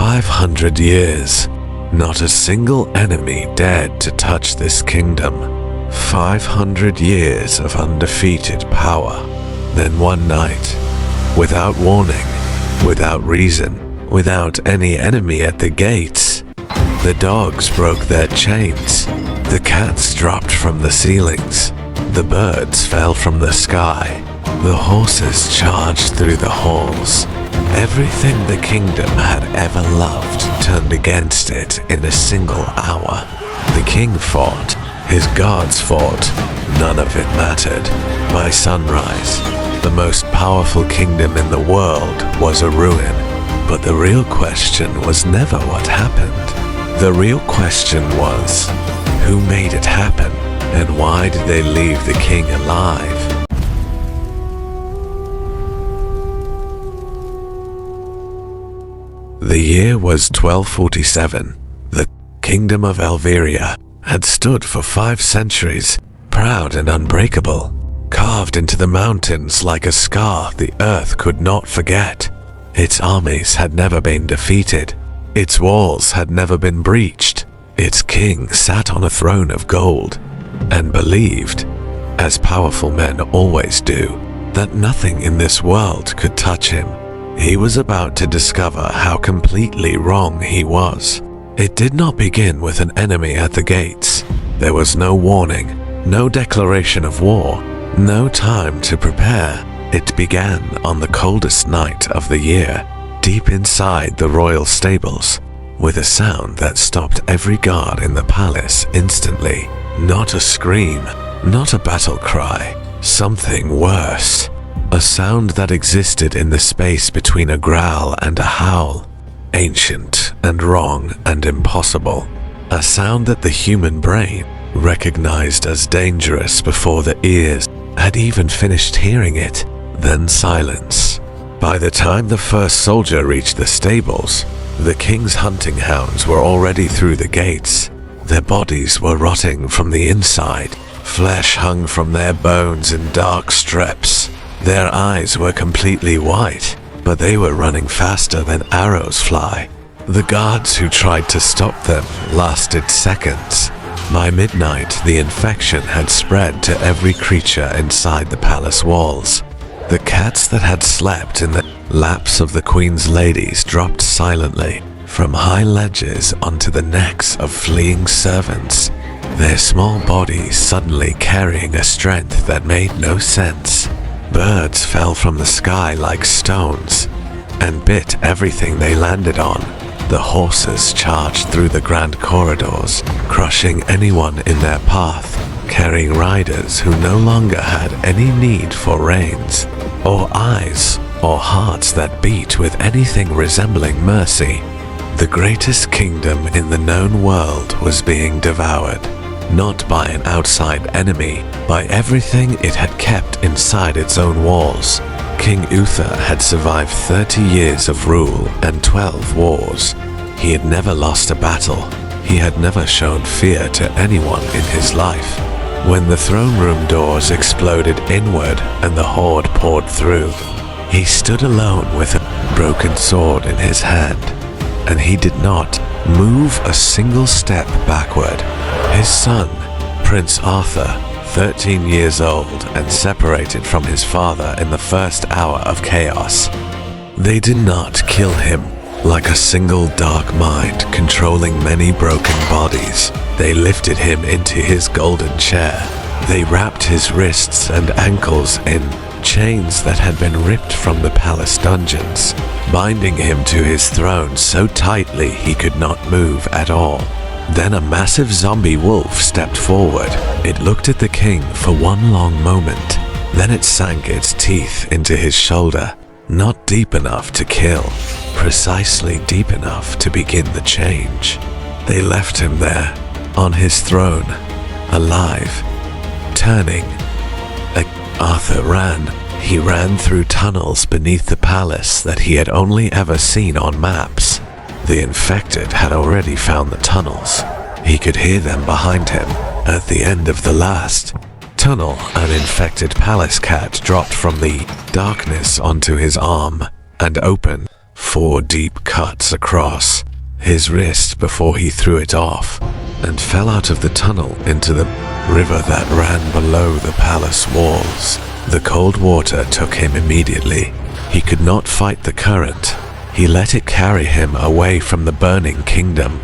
500 years, not a single enemy dared to touch this kingdom. 500 years of undefeated power. Then one night, without warning, without reason, without any enemy at the gates, the dogs broke their chains, the cats dropped from the ceilings, the birds fell from the sky, the horses charged through the halls. Everything the kingdom had ever loved turned against it in a single hour. The king fought, his guards fought, none of it mattered. By sunrise, the most powerful kingdom in the world was a ruin. But the real question was never what happened. The real question was, who made it happen, and why did they leave the king alive? The year was 1247. The kingdom of Elveria had stood for 5 centuries, proud and unbreakable, carved into the mountains like a scar the earth could not forget. Its armies had never been defeated. Its walls had never been breached. Its king sat on a throne of gold and believed, as powerful men always do, that nothing in this world could touch him. He was about to discover how completely wrong he was. It did not begin with an enemy at the gates. There was no warning, no declaration of war, no time to prepare. It began on the coldest night of the year, deep inside the royal stables, with a sound that stopped every guard in the palace instantly. Not a scream, not a battle cry, something worse. A sound that existed in the space between a growl and a howl, ancient and wrong and impossible. A sound that the human brain recognized as dangerous before the ears had even finished hearing it. Then silence. By the time the first soldier reached the stables, the king's hunting hounds were already through the gates. Their bodies were rotting from the inside. Flesh hung from their bones in dark strips. Their eyes were completely white, but they were running faster than arrows fly. The guards who tried to stop them lasted seconds. By midnight, the infection had spread to every creature inside the palace walls. The cats that had slept in the laps of the queen's ladies dropped silently from high ledges onto the necks of fleeing servants, their small bodies suddenly carrying a strength that made no sense. Birds fell from the sky like stones and bit everything they landed on. The horses charged through the grand corridors, crushing anyone in their path, carrying riders who no longer had any need for reins, or eyes, or hearts that beat with anything resembling mercy. The greatest kingdom in the known world was being devoured, not by an outside enemy, by everything it had kept inside its own walls. King Uther had survived 30 years of rule and 12 wars. He had never lost a battle. He had never shown fear to anyone in his life. When the throne room doors exploded inward and the horde poured through, he stood alone with a broken sword in his hand, and he did not move a single step backward. His son, Prince Arthur, 13 years old and separated from his father in the first hour of chaos. They did not kill him like a single dark mind controlling many broken bodies. They lifted him into his golden chair. They wrapped his wrists and ankles in chains that had been ripped from the palace dungeons, binding him to his throne so tightly he could not move at all. Then a massive zombie wolf stepped forward. It looked at the king for one long moment. Then it sank its teeth into his shoulder, not deep enough to kill, precisely deep enough to begin the change. They left him there, on his throne, alive, turning. Arthur ran. He ran through tunnels beneath the palace that he had only ever seen on maps. The infected had already found the tunnels. He could hear them behind him. At the end of the last tunnel, an infected palace cat dropped from the darkness onto his arm and opened, 4 deep cuts across his wrist before he threw it off and fell out of the tunnel into the river that ran below the palace walls. The cold water took him immediately. He could not fight the current. He let it carry him away from the burning kingdom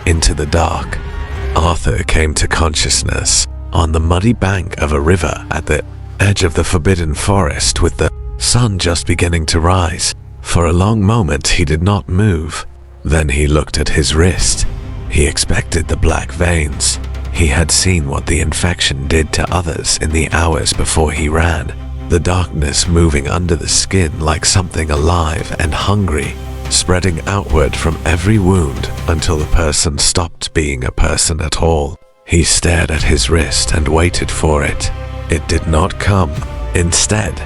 into the dark. Arthur came to consciousness on the muddy bank of a river at the edge of the forbidden forest, with the sun just beginning to rise. For a long moment he did not move. Then he looked at his wrist. He expected the black veins. He had seen what the infection did to others in the hours before he ran. The darkness moving under the skin like something alive and hungry, spreading outward from every wound until the person stopped being a person at all. He stared at his wrist and waited for it. It did not come. Instead,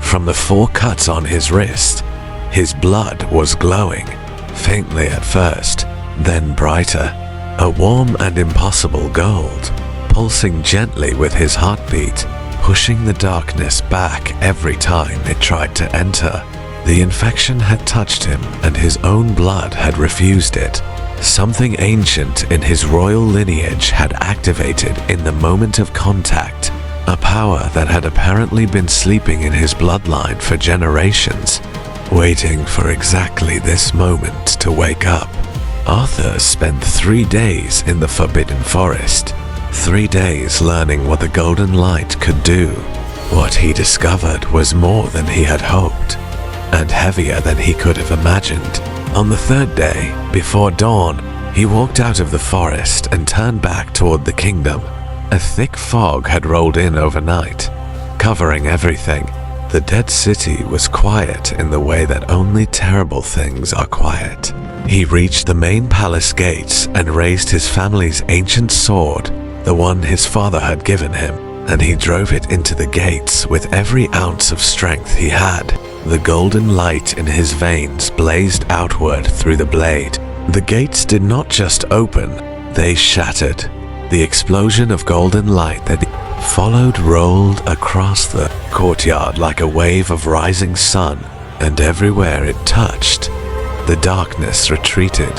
from the 4 cuts on his wrist, his blood was glowing, faintly at first, then brighter, a warm and impossible gold, pulsing gently with his heartbeat, pushing the darkness back every time it tried to enter. The infection had touched him, and his own blood had refused it. Something ancient in his royal lineage had activated in the moment of contact, a power that had apparently been sleeping in his bloodline for generations, waiting for exactly this moment to wake up. Arthur spent 3 days in the Forbidden Forest, 3 days learning what the golden light could do. What he discovered was more than he had hoped, and heavier than he could have imagined. On the 3rd day, before dawn, he walked out of the forest and turned back toward the kingdom. A thick fog had rolled in overnight, covering everything. The dead city was quiet in the way that only terrible things are quiet. He reached the main palace gates and raised his family's ancient sword, the one his father had given him, and he drove it into the gates with every ounce of strength he had. The golden light in his veins blazed outward through the blade. The gates did not just open, they shattered. The explosion of golden light that followed rolled across the courtyard like a wave of rising sun, and everywhere it touched, the darkness retreated.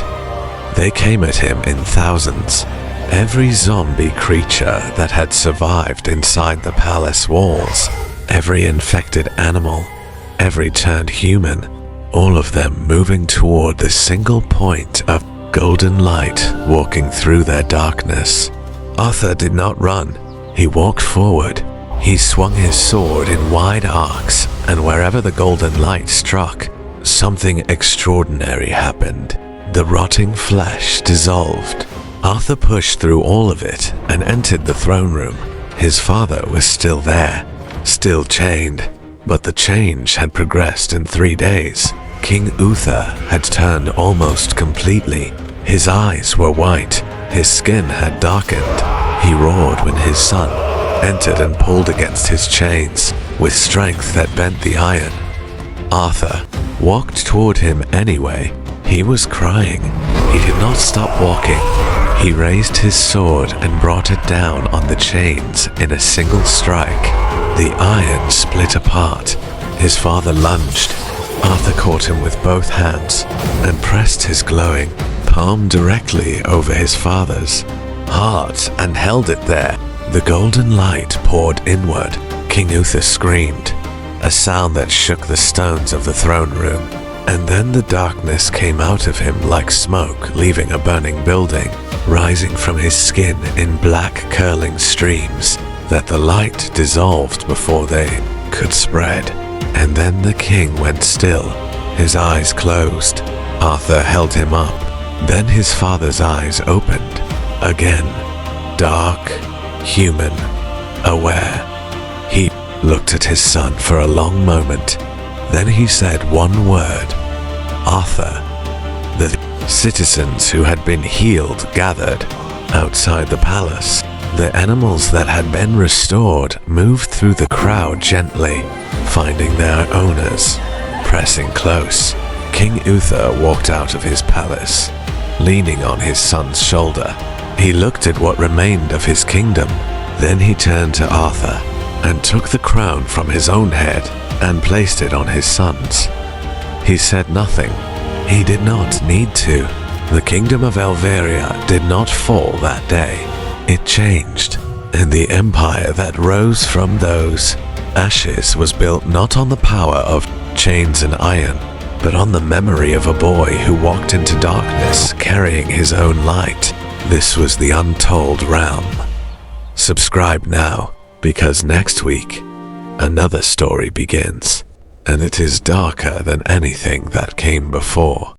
They came at him in thousands. Every zombie creature that had survived inside the palace walls, every infected animal, every turned human, all of them moving toward the single point of golden light walking through their darkness. Arthur did not run. He walked forward. He swung his sword in wide arcs, and wherever the golden light struck, something extraordinary happened. The rotting flesh dissolved. Arthur pushed through all of it and entered the throne room. His father was still there, still chained, but the change had progressed in 3 days. King Uther had turned almost completely. His eyes were white, his skin had darkened. He roared when his son entered and pulled against his chains with strength that bent the iron. Arthur walked toward him anyway. He was crying. He did not stop walking. He raised his sword and brought it down on the chains in a single strike. The iron split apart. His father lunged. Arthur caught him with both hands and pressed his glowing palm directly over his father's heart and held it there. The golden light poured inward. King Uther screamed, a sound that shook the stones of the throne room. And then the darkness came out of him like smoke leaving a burning building, rising from his skin in black curling streams that the light dissolved before they could spread. And then the king went still, his eyes closed. Arthur held him up. Then his father's eyes opened. Again, dark, human, aware. He looked at his son for a long moment. Then he said one word, Arthur. The citizens who had been healed gathered outside the palace. The animals that had been restored moved through the crowd gently, finding their owners, pressing close. King Uther walked out of his palace, leaning on his son's shoulder. He looked at what remained of his kingdom. Then he turned to Arthur and took the crown from his own head and placed it on his son's. He said nothing, He did not need to. The kingdom of Elveria did not fall that day. It changed, and the empire that rose from those ashes was built not on the power of chains and iron, but on the memory of a boy who walked into darkness carrying his own light. This was the Untold realm. Subscribe now, because next week, another story begins, and it is darker than anything that came before.